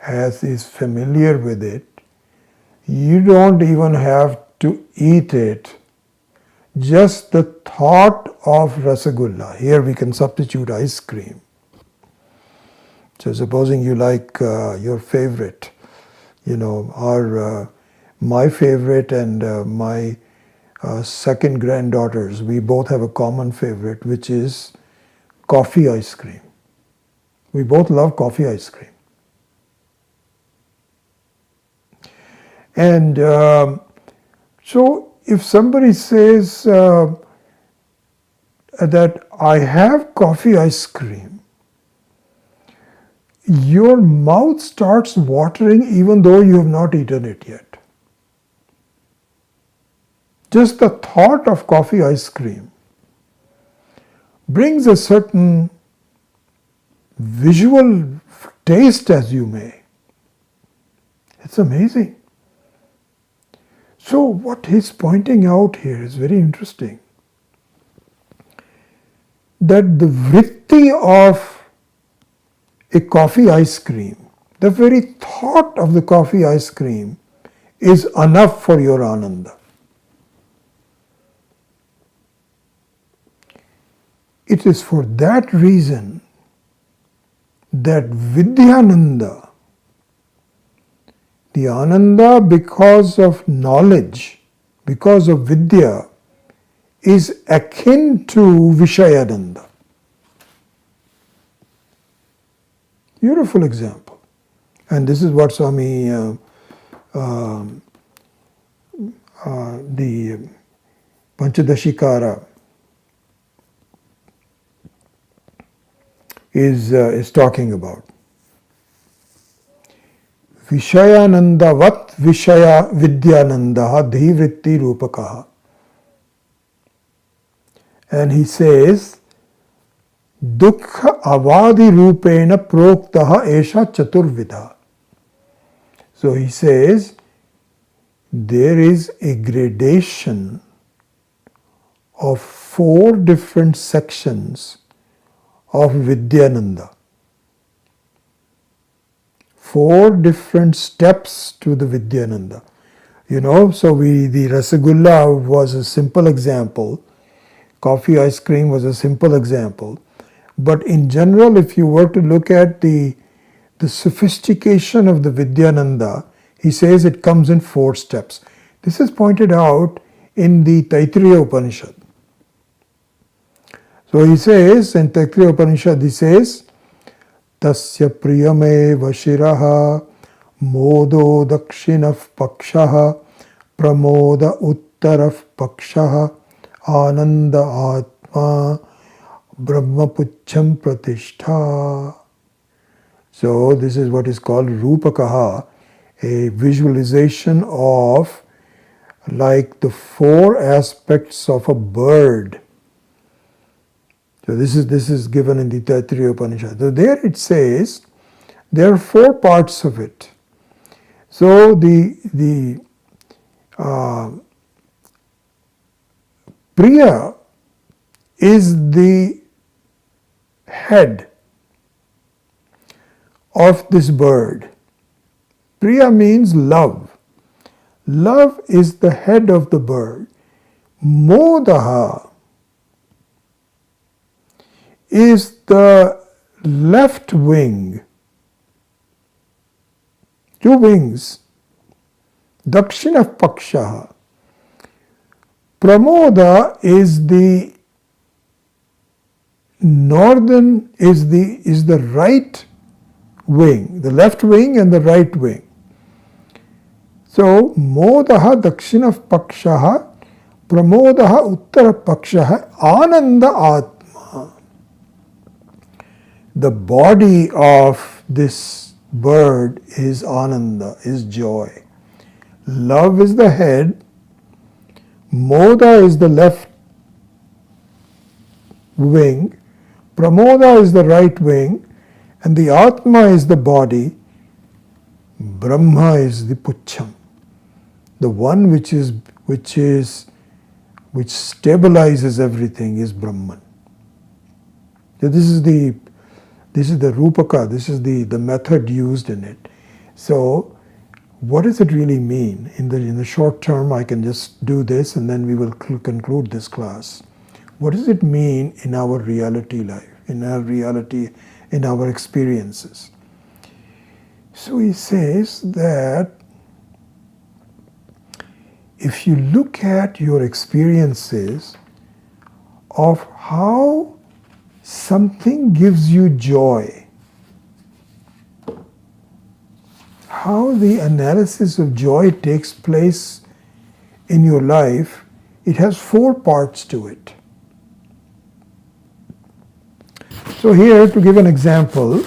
is familiar with it, you don't even have to eat it. Just the thought of Rasagulla. Here we can substitute ice cream. So supposing you like your favorite, my favorite and my second granddaughters, we both have a common favorite, which is coffee ice cream. We both love coffee ice cream. And so if somebody says that I have coffee ice cream, your mouth starts watering even though you have not eaten it yet. Just the thought of coffee ice cream brings a certain visual taste, as you may. It's amazing. So what he's pointing out here is very interesting. That the vritti of a coffee ice cream, the very thought of the coffee ice cream is enough for your ananda. It is for that reason that Vidyananda, the Ananda because of knowledge, because of Vidya, is akin to Vishayananda. Beautiful example. And this is what Swami, the Panchadashikara is talking about. Vishayanandavat Vishaya Vidyanandaha Dhivritti Rupakaha. And he says, Dukha avadi rupena proktaha esha chaturvidha. So he says, there is a gradation of 4 different sections of Vidyananda. 4 different steps to the Vidyananda. So the Rasagulla was a simple example. Coffee ice cream was a simple example. But in general, if you were to look at the sophistication of the Vidyananda, he says it comes in 4 steps. This is pointed out in the Taittiriya Upanishad. So he says, in Taittiriya Upanishad, he says, Tasya priyameva shiraha modo dakshinaf pakshaha pramoda uttaraf pakshaha ananda atma brahmapucham pratishtha. So this is what is called Rupakaha, a visualization of like the 4 aspects of a bird. So this is given in the Taittiriya Upanishad. So there it says there are 4 parts of it. So the Priya is the head of this bird. Priya means love. Love is the head of the bird. Modaha is the left wing. 2 wings. Dakshina pakshaha. Pramoda is the northern, is the right wing, the left wing and the right wing. So, modaha dakshina pakshaha, pramodaha uttara pakshaha, ananda atma. The body of this bird is ananda, is joy. Love is the head, moda is the left wing, pramoda is the right wing, and the atma is the body, Brahma is the pucham, the one which stabilizes everything is Brahman. So this is the Rupaka, this is the method used in it. So what does it really mean? In the short term, I can just do this and then we will conclude this class. What does it mean in our reality life, in our experiences? So he says that if you look at your experiences of how something gives you joy, how the analysis of joy takes place in your life, it has 4 parts to it. So here, to give an example,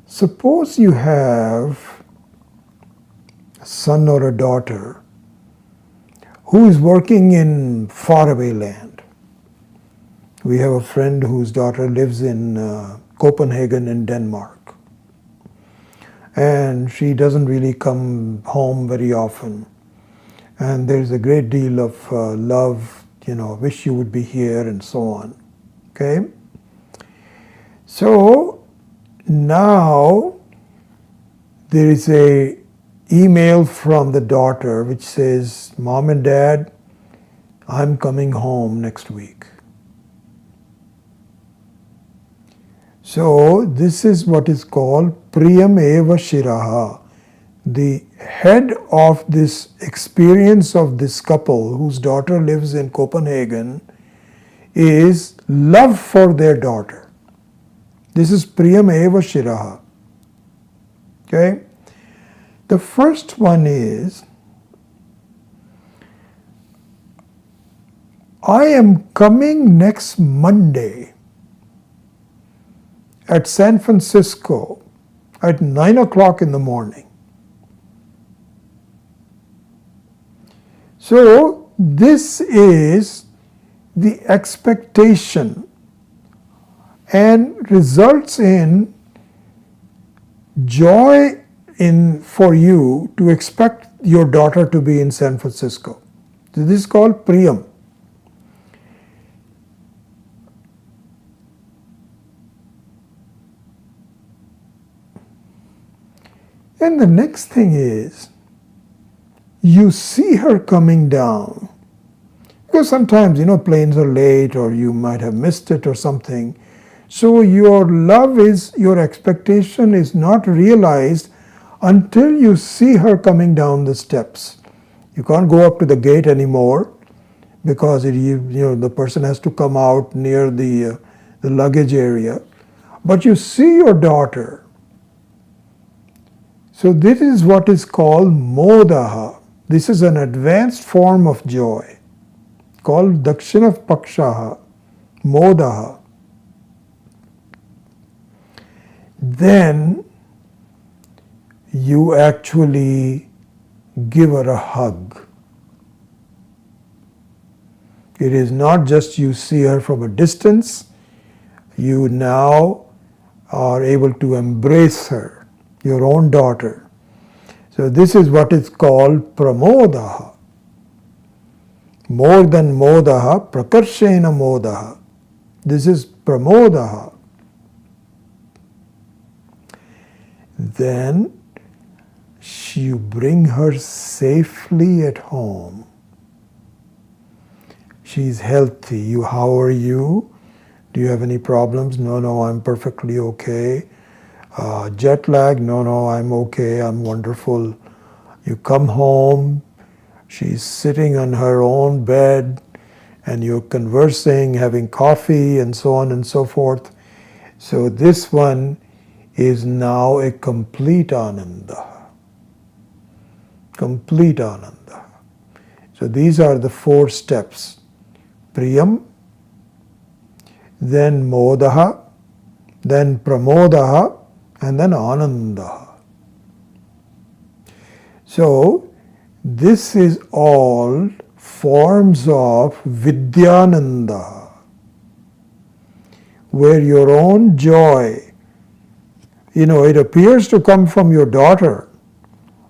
suppose you have a son or a daughter who is working in faraway land. We have a friend whose daughter lives in Copenhagen in Denmark. And she doesn't really come home very often. And there's a great deal of love, wish you would be here and so on. Okay? So now there is a email from the daughter which says, Mom and Dad, I'm coming home next week. So this is what is called Priyam Eva Shiraha. The head of this experience of this couple whose daughter lives in Copenhagen is love for their daughter. This is Priyam Eva Shiraha. Okay? The first one is, I am coming next Monday at San Francisco. at 9 o'clock in the morning. So this is the expectation and results in joy for you to expect your daughter to be in San Francisco. So this is called Priyam. And the next thing is, you see her coming down. Because sometimes, planes are late or you might have missed it or something. So your your expectation is not realized until you see her coming down the steps. You can't go up to the gate anymore because the person has to come out near the luggage area. But you see your daughter. So this is what is called modaha. This is an advanced form of joy called dakshina pakshaha, modaha. Then you actually give her a hug. It is not just you see her from a distance, you now are able to embrace her, your own daughter. So this is what is called pramodaha. More than modaha, prakarshena modaha. This is pramodaha. Then you bring her safely at home. She's healthy. How are you? Do you have any problems? No, I'm perfectly okay. Jet lag? No, I'm okay. I'm wonderful. You come home. She's sitting on her own bed and you're conversing, having coffee and so on and so forth. So this one is now a complete ananda. Complete ananda. So these are the 4 steps. Priyam, then modaha, then pramodaha, and then ananda. So this is all forms of vidyananda, where your own joy, it appears to come from your daughter,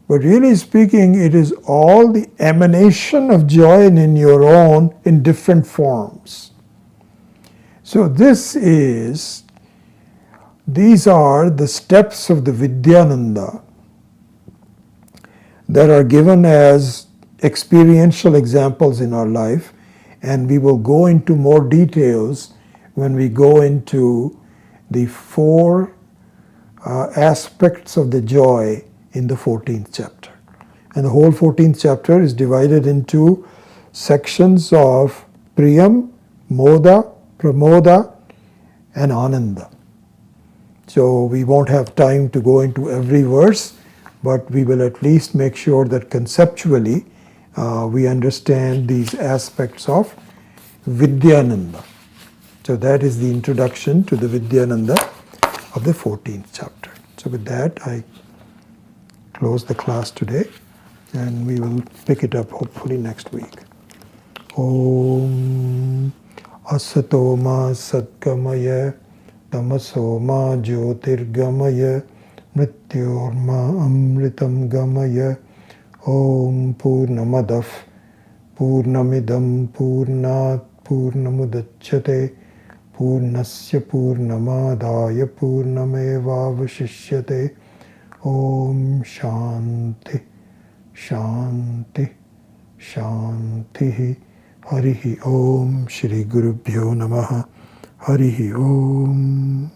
but really speaking, it is all the emanation of joy in your own in different forms. So these are the steps of the Vidyananda that are given as experiential examples in our life, and we will go into more details when we go into the 4 aspects of the joy in the 14th chapter. And the whole 14th chapter is divided into sections of Priyam, Moda, Pramoda, and Ananda. So we won't have time to go into every verse, but we will at least make sure that conceptually we understand these aspects of Vidyananda. So that is the introduction to the Vidyananda of the 14th chapter. So with that, I close the class today, and we will pick it up hopefully next week. Om Asato Ma Satgamaya Tamaso Ma Jyotirgamaya Mrityorma Amritam Gamaya. Om Purnamadav Purnamidam Purnat Purnamudachyate Purnasya Purnamadaya Purnamevavashishyate. Om Shanti Shanti Shanti. Harihi Om. Shri Gurubhyo Namaha. Harihi Om.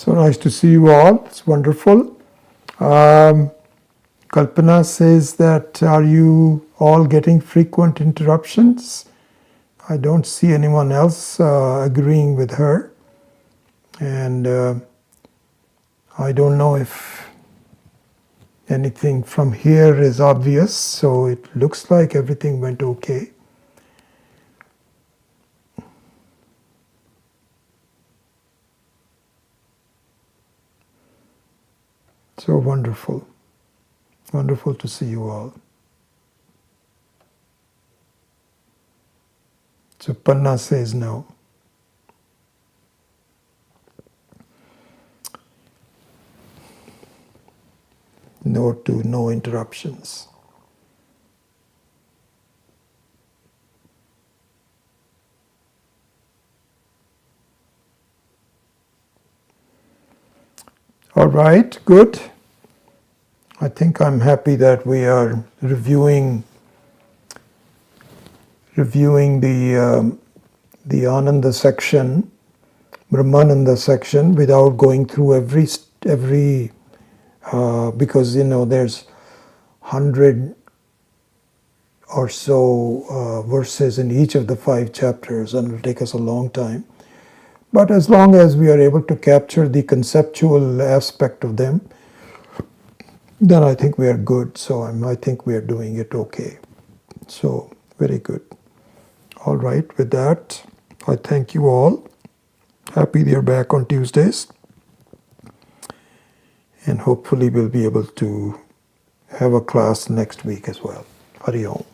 So nice to see you all. It's wonderful. Kalpana says that, are you all getting frequent interruptions? I don't see anyone else agreeing with her. And I don't know if anything from here is obvious, so it looks like everything went okay. So wonderful. Wonderful to see you all. So Panna says no. No to no interruptions. All right, good. I think I'm happy that we are reviewing the Ananda section, Brahmananda section, without going through every because there's 100 or so verses in each of the 5 chapters, and it will take us a long time. But as long as we are able to capture the conceptual aspect of them, then I think we are good. So I think we are doing it okay. So very good. All right, with that, I thank you all. Happy they're back on Tuesdays. And hopefully we'll be able to have a class next week as well. Hari Om.